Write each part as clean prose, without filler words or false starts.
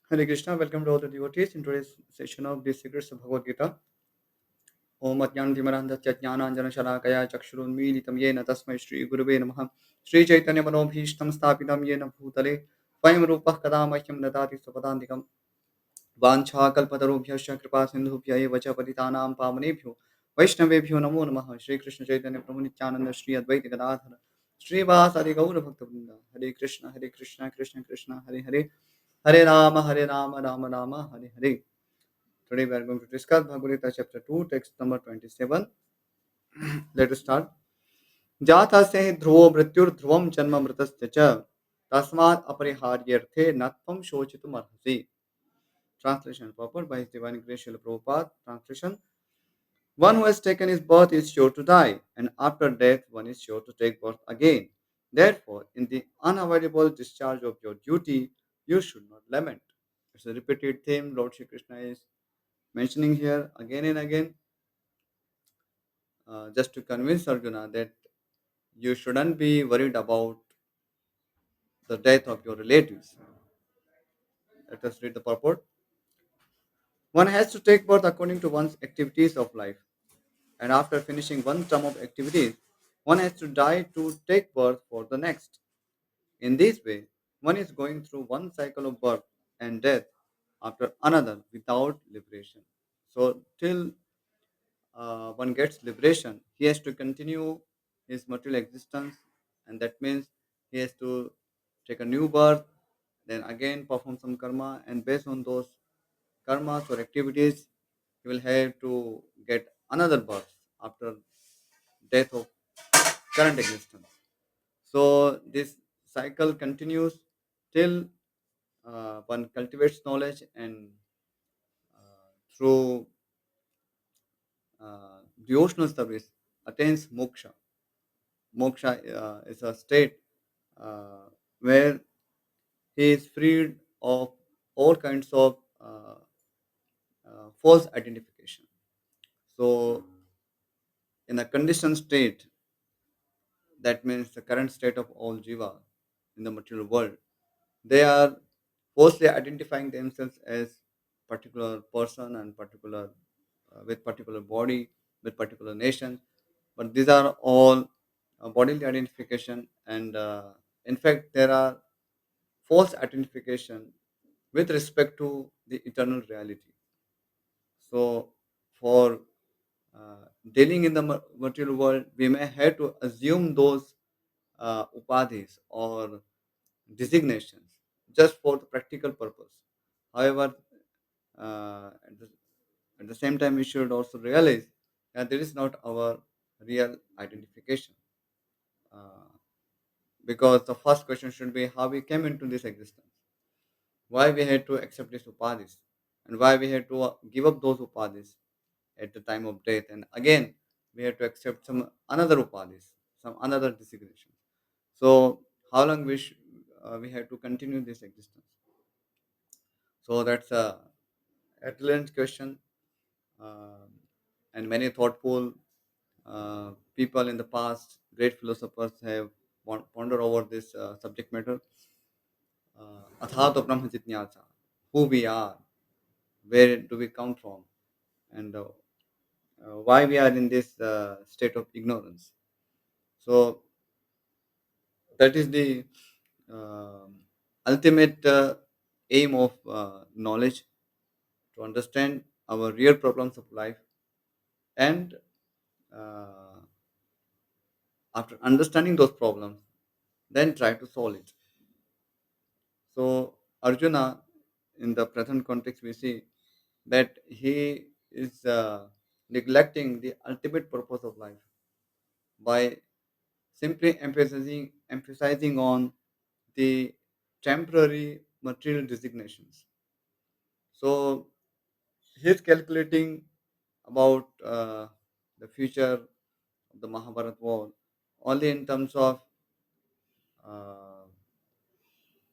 Hare Krishna, welcome to all the devotees in today's session of the Secrets of Bhagavad Gita. Om Ajnantimarandhasya Jnananjana Shalakaya Chakshurunmilitam Yena Tasmai Shri Gurave Namaha Shri Chaitanya Manobhishtam Sthapitam Yena Bhutale Swayam Rupah Kadamahyam Dadati Swapadantikam Vancha Kalpatarubhyasya Kripa Sindhubhya Eva Cha Patitanam Pavanebhyo Vaishnavebhyo Namo Namaha Shri Krishna Chaitanya Prabhu Nityananda Shri Advaita Gadadhara Shri Vasadi Gaura Bhakta Vrinda Hare Krishna Krishna Krishna Hare Hare Hare Rama Rama Rama Hare Hare. Today we are going to discuss Bhagavad Gita chapter 2, text number 27. Let us start. जातस्य हि ध्रुवो मृत्युर्ध्रुवं जन्म मृतस्य च तस्मात् अपरिहार्यर्थे न त्वं शोचितुमर्हसि. Translation purport by His Divine Grace Srila Prabhupada. Translation: one who has taken his birth is sure to die, and after death one is sure to take birth again. Therefore, in the unavoidable discharge of your duty, you should not lament. It's a repeated theme Lord Shri Krishna is mentioning here again and again, just to convince Arjuna that you shouldn't be worried about the death of your relatives. Let us read the purport. One has to take birth according to one's activities of life, and after finishing one term of activities, one has to die to take birth for the next. In this way, one is going through one cycle of birth and death after another without liberation. So, till one gets liberation, he has to continue his material existence, and that means he has to take a new birth, then again perform some karma, and based on those karmas or activities, he will have to get another birth after death of current existence. So this cycle continues till one cultivates knowledge and through devotional service attains moksha. Moksha is a state uh, where he is freed of all kinds of false identification. So, in a conditioned state, that means the current state of all jiva in the material world, they are falsely identifying themselves as particular person and particular with particular body, with particular nation. But these are all bodily identification, and in fact, there are false identification with respect to the eternal reality. So, for dealing in the material world, we may have to assume those upadhis or designations just for the practical purpose. However, uh, at, the, at the same time, we should also realize that this is not our real identification. Uh, because the first question should be how we came into this existence, why we had to accept these upadhis, and why we had to give up those upadhis at the time of death, and again we had to accept some another upadhis, some another designation. So how long we have to continue this existence? So that's a excellent question, um, and many thoughtful people in the past, great philosophers have pondered over this subject matter. Athato Brahma Jitnyasa, who we are, where do we come from, and why we are in this state of ignorance. So that is the um ultimate aim of knowledge, to understand our real problems of life, and uh, after understanding those problems, then try to solve it. So Arjuna, in the present context, we see that he is neglecting the ultimate purpose of life by simply emphasizing on the temporary material designations. So he's calculating about the future of the Mahabharat war only in terms of uh,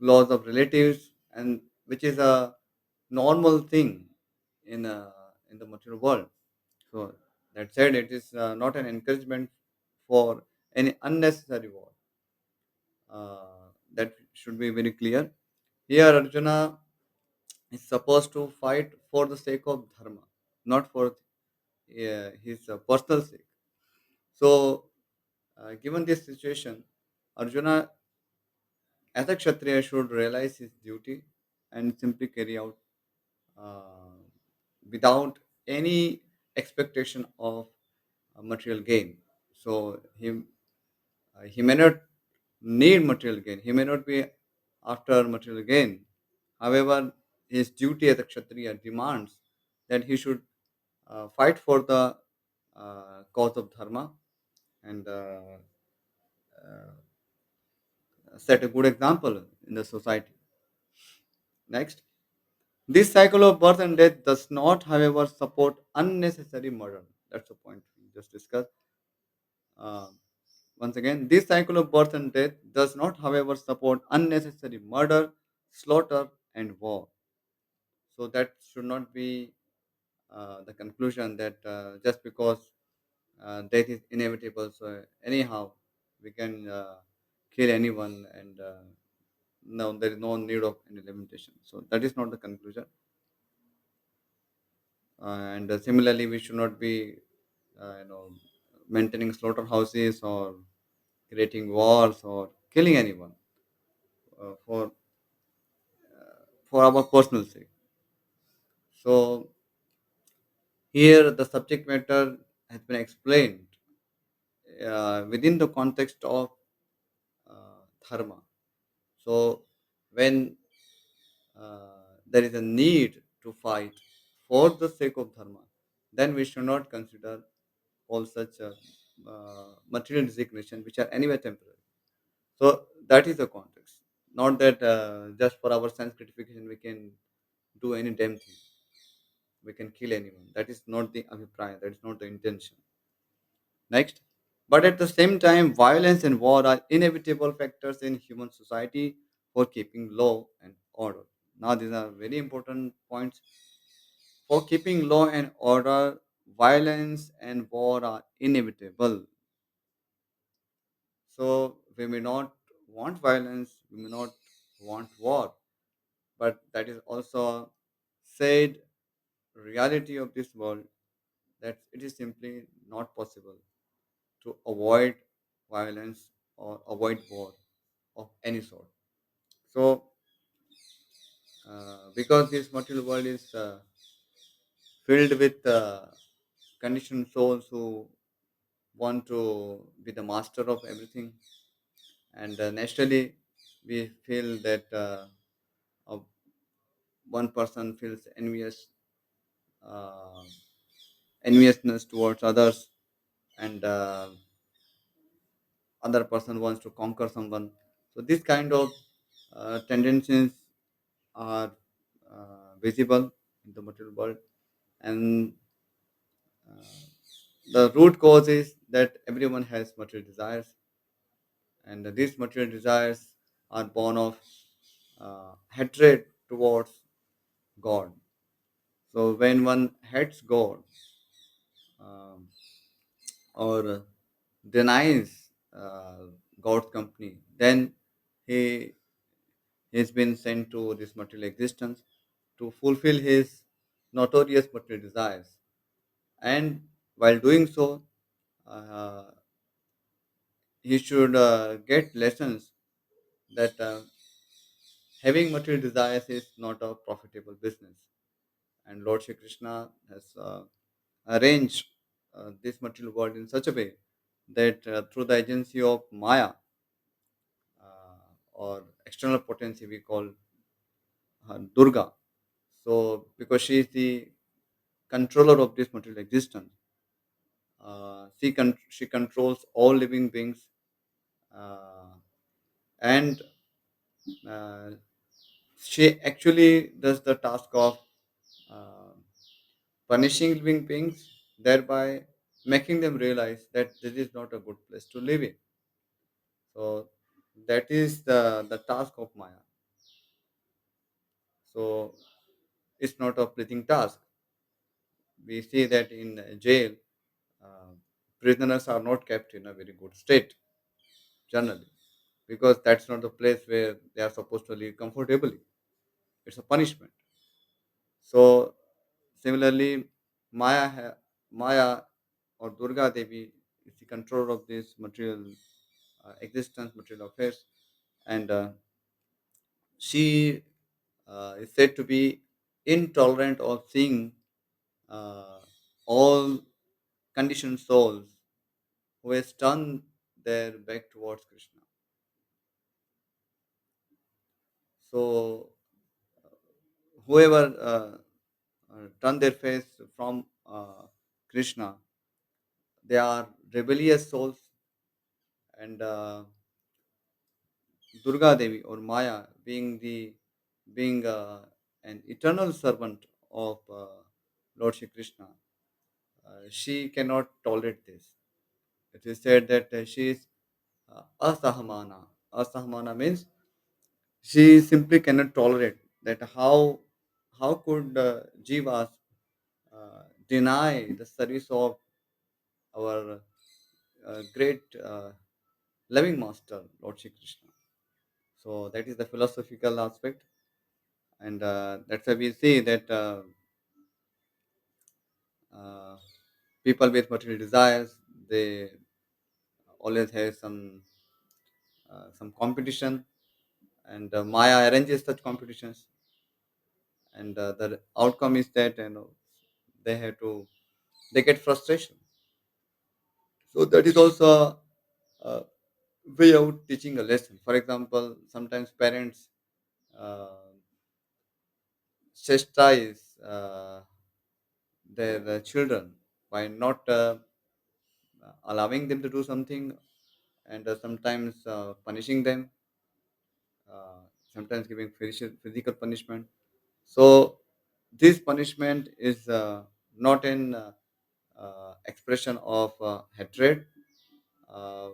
laws of relatives, and which is a normal thing in the material world. So that said, it is not an encouragement for any unnecessary war. That should be very clear. Here, Arjuna is supposed to fight for the sake of dharma, not for his personal sake. So, given this situation, Arjuna, as a Kshatriya, should realize his duty and simply carry out uh, without any expectation of material gain. So, he may not need material gain, he may not be after material gain. However, his duty as a Kshatriya demands that he should fight for the cause of dharma and set a good example in the society. Next, this cycle of birth and death does not, however, support unnecessary murder. That's the point we just discussed. Uh, Once again, this cycle of birth and death does not, however, support unnecessary murder, slaughter, and war. So that should not be the conclusion that just because death is inevitable, so anyhow we can kill anyone, and no, there is no need of any limitation. So that is not the conclusion. And similarly, we should not be, maintaining slaughterhouses or creating wars or killing anyone for our personal sake. So here the subject matter has been explained within the context of dharma. So when there is a need to fight for the sake of dharma, then we should not consider all such material designation which are anyway temporary. So that is the context. Not that just for our sense gratification we can do any damn thing. We can kill anyone. That is not the abhipraya. That is not the intention. Next. But at the same time, violence and war are inevitable factors in human society for keeping law and order. Now, these are very important points. For keeping law and order, violence and war are inevitable. So, we may not want violence, we may not want war, but that is also said reality of this world, that it is simply not possible to avoid violence or avoid war of any sort. So, because this material world is filled with conditioned souls who want to be the master of everything, and naturally, we feel that uh, one person feels uh, enviousness towards others, and other person wants to conquer someone. So, this kind of tendencies are visible in the material world, and uh, the root cause is that everyone has material desires, and these material desires are born of hatred towards God. So when one hates God, um, or denies God's company, then he has been sent to this material existence to fulfill his notorious material desires. And while doing so, uh, he should get lessons that having material desires is not a profitable business. And Lord Shri Krishna has arranged this material world in such a way that through the agency of Maya, or external potency, we call Durga. So, because she is the controller of this material existence, she controls all living beings, uh, and uh, she actually does the task of uh, punishing living beings, thereby making them realize that this is not a good place to live in. So that is the task of Maya. So it's not a pleasing task. We see that in jail, uh, prisoners are not kept in a very good state generally, because that's not the place where they are supposed to live comfortably. It's a punishment. So similarly, Maya or Durga Devi is the controller of this material existence, material affairs, and she is said to be intolerant of seeing uh, all conditioned souls who has turned their back towards Krishna. So whoever turn their face from Krishna, they are rebellious souls, and Durga Devi or Maya, being an eternal servant of Lord Shri Krishna, she cannot tolerate this. It is said that she is asahamana. Asahamana means she simply cannot tolerate that how could jivas deny the service of our great loving master Lord Shri Krishna. So that is the philosophical aspect, and that's why we see that uh, people with material desires, they always have some competition, and Maya arranges such competitions, and the outcome is that they have to they get frustration. So that is also a way of teaching a lesson. For example, sometimes parents uh, chastise their children by not allowing them to do something, and sometimes punishing them, sometimes giving physical punishment. So this punishment is not an expression of hatred,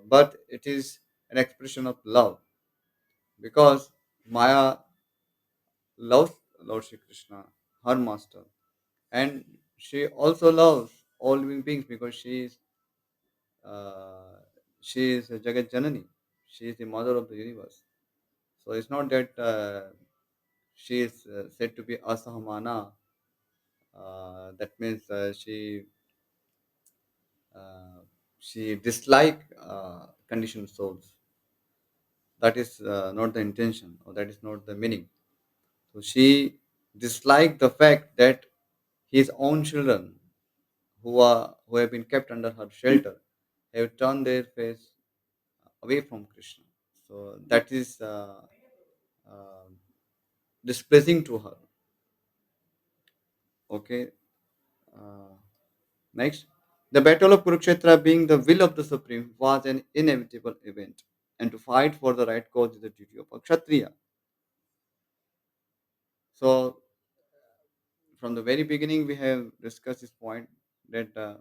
but it is an expression of love, because Maya loves Lord Shri Krishna, her master, and she also loves all living beings because uh, she is a Jagat Janani. She is the mother of the universe. So it's not that she is said to be asahamana. That means uh, she dislike conditioned souls. That is not the intention, or that is not the meaning. So she disliked the fact that his own children, who have been kept under her shelter, have turned their face away from Krishna. So that is uh, displeasing to her. Okay. Uh, Next, the battle of Kurukshetra, being the will of the Supreme, was an inevitable event, and to fight for the right cause is the duty of a Kshatriya. So, from the very beginning, we have discussed this point that uh,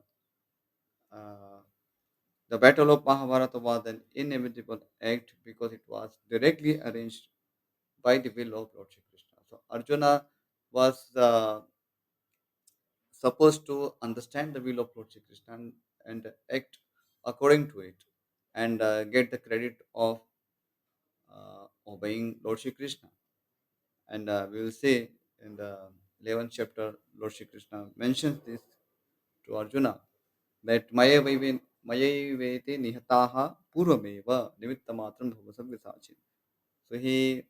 the battle of Mahabharata was an inevitable act because it was directly arranged by the will of Lord Shri Krishna. So, Arjuna was supposed to understand the will of Lord Shri Krishna, and act according to it, and get the credit of obeying Lord Shri Krishna. And we will see in the 11th chapter, Lord Shri Krishna mentions this to Arjuna, that Mayavete Nihataha Purvameva Nimittamatram Bhavasavyasachin. So he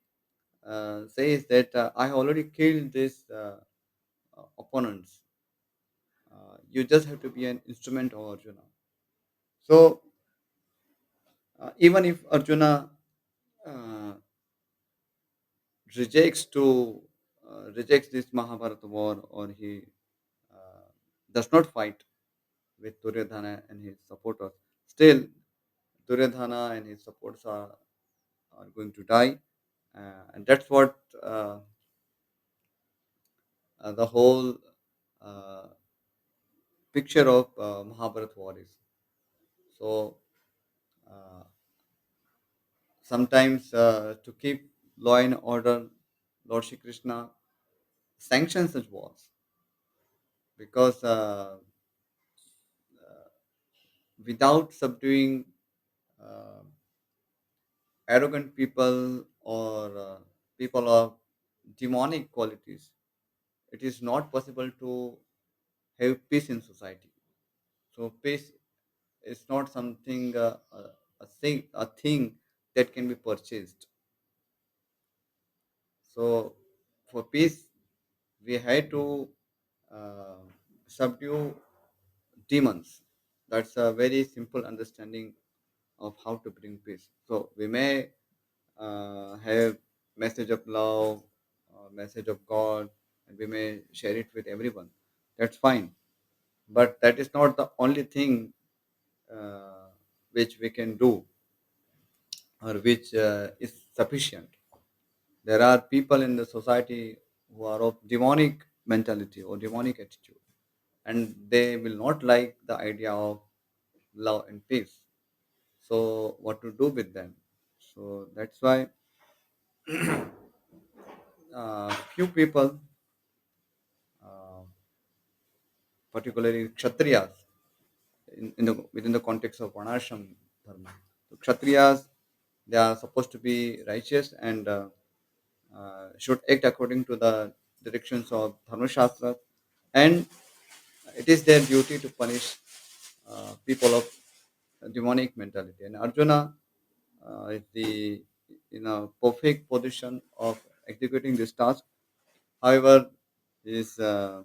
says that I have already killed these opponents. You just have to be an instrument of Arjuna. So even if Arjuna uh, rejects this Mahabharata war, or he uh, does not fight with Duryodhana and his supporters, still Duryodhana and his supporters are going to die, and that's what the whole uh, picture of Mahabharata war is. So uh, sometimes to keep law and order, Lord Shri Krishna sanctions such wars, because without subduing uh, arrogant people, or people of demonic qualities, it is not possible to have peace in society. So peace is not something a thing that can be purchased. So for peace, we had to uh, subdue demons. That's a very simple understanding of how to bring peace. So we may have message of love, message of God, and we may share it with everyone. That's fine, but that is not the only thing uh, which we can do or which is sufficient. There are people in the society who are of demonic mentality or demonic attitude, and they will not like the idea of love and peace. So, what to do with them? So that's why few people, uh, particularly Kshatriyas, within the context of Varnashram dharma, so Kshatriyas, they are supposed to be righteous and should act according to the directions of Dharma Shastra, and it is their duty to punish people of demonic mentality. And Arjuna is the in a perfect position of executing this task. However, is uh,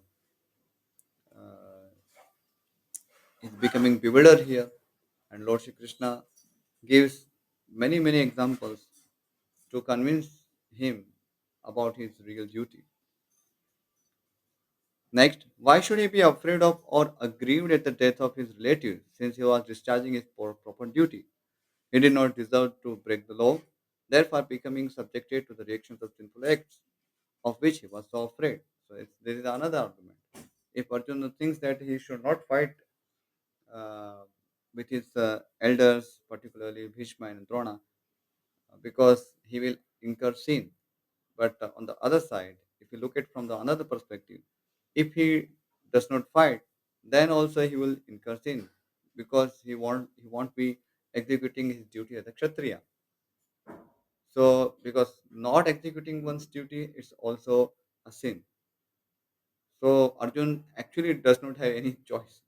is becoming bewildered here, and Lord Shri Krishna gives many examples to convince him about his real duty. Next, why should he be afraid of or aggrieved at the death of his relative, since he was discharging his proper duty? He did not deserve to break the law, therefore becoming subjected to the reactions of sinful acts, of which he was so afraid. So there is another argument. If Arjuna thinks that he should not fight uh, with his elders, particularly Bhishma and Drona, because he will incur sin. But on the other side, if you look at from the another perspective, if he does not fight, then also he will incur sin because he won't be executing his duty as a kshatriya. So because not executing one's duty is also a sin. So Arjun actually does not have any choice.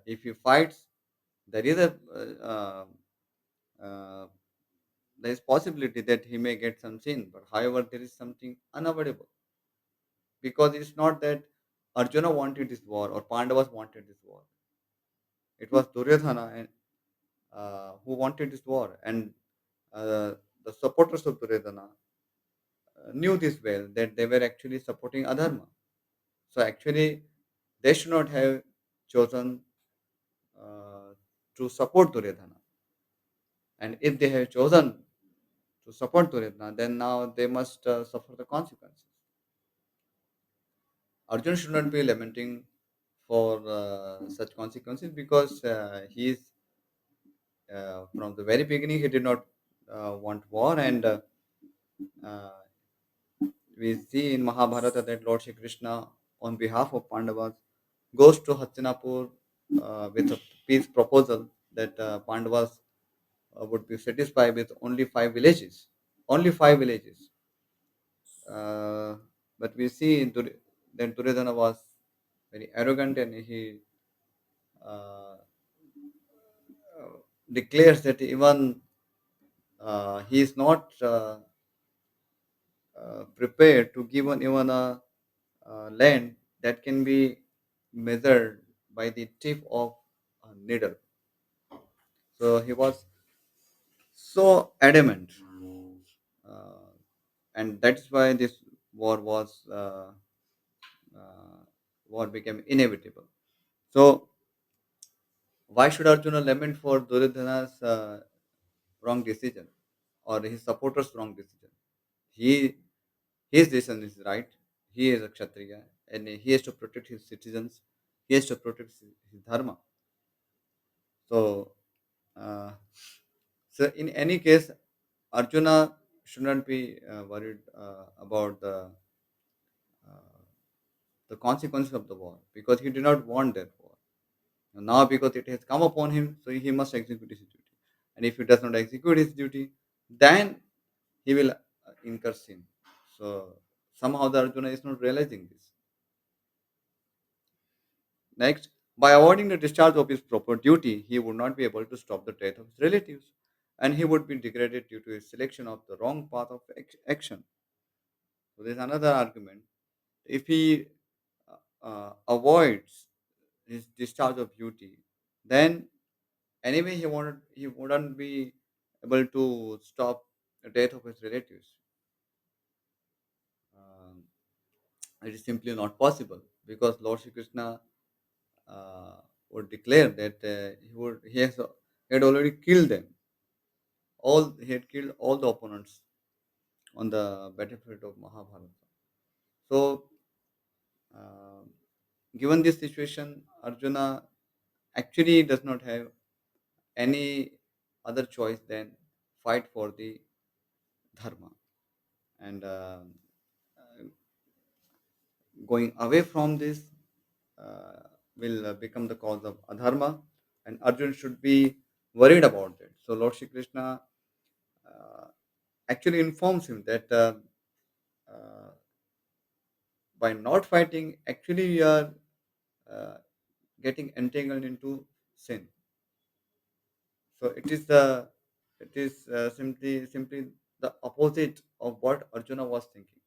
If he fights, there is a uh, there is possibility that he may get some sin, but however there is something unavoidable, because it's not that Arjuna wanted this war or Pandavas wanted this war. It was Duryodhana and who wanted this war, and uh, the supporters of Duryodhana knew this well that they were actually supporting adharma. So actually, they should not have chosen uh, to support Duryodhana. And if they have chosen to support Duryodhana, then now they must suffer the consequences. Arjuna should not be lamenting for such consequences because he is from the very beginning he did not want war, and uh, we see in Mahabharata that Lord Shri Krishna on behalf of Pandavas goes to Hastinapur with a peace proposal that Pandavas would be satisfied with only 5 villages, only 5 villages. uh, but we see that Duryodhana was very arrogant, and he uh, declares that even he is not prepared to give even a land that can be measured by the tip of a needle. So he was so adamant, uh, and that's why this war was uh, war became inevitable. So why should Arjuna lament for Duryodhana's wrong decision or his supporters' wrong decision? He His decision is right. He is a Kshatriya and he has to protect his citizens. He has to protect his dharma. So, uh, so in any case, Arjuna should not be worried about uh, the consequences of the war because he did not want that war. Now, because it has come upon him, so he must execute his duty. And if he does not execute his duty, then he will incur sin. So, Somehow the Arjuna is not realizing this. Next, by avoiding the discharge of his proper duty, he would not be able to stop the death of his relatives, and he would be degraded due to his selection of the wrong path of action. So there's another argument. If he avoids his discharge of duty, then anyway he wouldn't be able to stop the death of his relatives. Um, it is simply not possible because Lord Shri Krishna uh, would declare that he had already killed them. All he had killed all the opponents on the battlefield of Mahabharata. So, uh, given this situation, Arjuna actually does not have any other choice than fight for the dharma. And going away from this uh, will become the cause of adharma, and Arjun should be worried about it. So Lord Shri Krishna uh, actually informs him that uh, by not fighting, actually you are uh, getting entangled into sin. So it is simply the opposite of what Arjuna was thinking,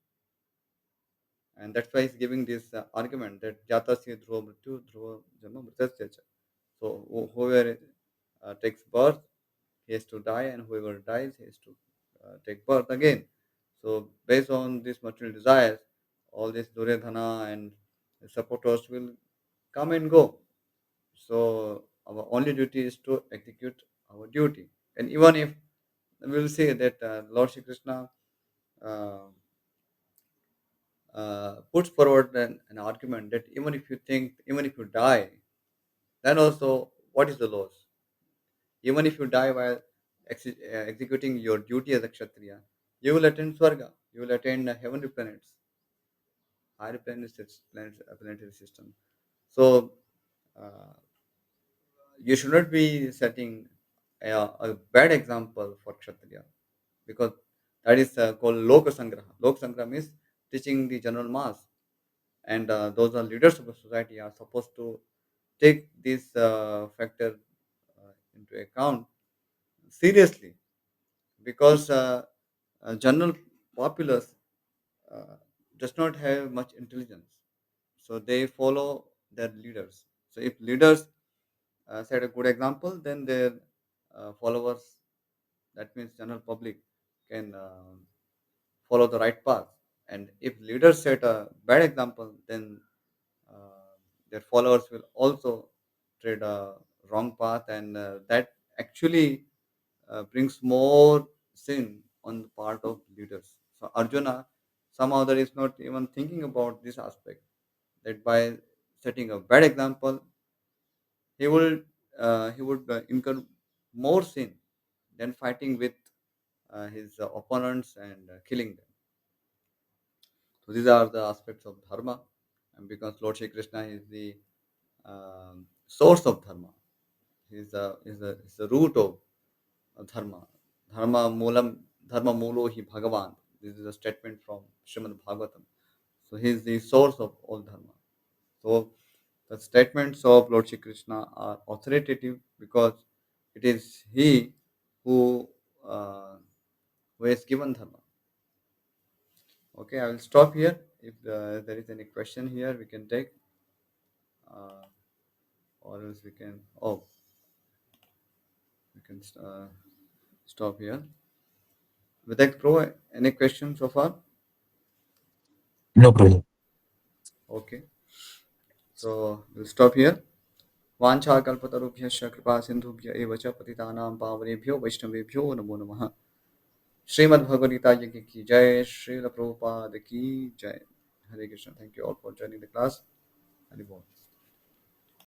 and that's why he's giving this argument that jatasya dhruva mrityu dhruva janma mritasya cha. So whoever takes birth, he has to die, and whoever dies, he has to take birth again. So based on these material desires, all these Duryodhana and supporters will come and go. So our only duty is to execute our duty. And even if we will say that Lord Shri Krishna uh, puts forward an argument that even if you die, then also what is the loss? Even if you die while executing your duty as a Kshatriya, you will attain Swarga, you will attain heavenly planets, higher planetary system. So uh, you should not be setting a bad example for Kshatriya because that is called Loka Sangraha. Loka Sangraha means teaching the general mass, and those are leaders of the society are supposed to take this factor into account seriously because general populace uh, does not have much intelligence, so they follow their leaders. So if leaders set a good example, then their followers, that means general public, can follow the right path. And if leaders set a bad example, then uh, their followers will also tread a wrong path, and that actually brings more sin on the part of leaders. So Arjuna somehow there is not even thinking about this aspect, that by setting a bad example, he would incur more sin than fighting with his opponents and killing them. So these are the aspects of dharma, and because Lord Shri Krishna is the source of dharma, he is the root of dharma. Dharma mulo hi Bhagavan. This is a statement from Srimad Bhagavatam. So he is the source of all dharma. So the statements of Lord Shri Krishna are authoritative because it is he who uh, who has given dharma. Okay, I will stop here. If there is any question here, we can take, uh, or else we can. Oh, we can stop here. Vivek Pro, any questions so far? No problem. Okay, so we'll stop here. वाञ्छाकल्पतरुभ्यश्च कृपा सिन्धुभ्य एव च पतितानां पावनेभ्यो वैष्णवेभ्यो नमो नमः। श्रीमद्भगवद्गीता की जय, श्रील प्रभुपाद की जय। हरे Krishna. Thank you all for joining the class. Hare Bol.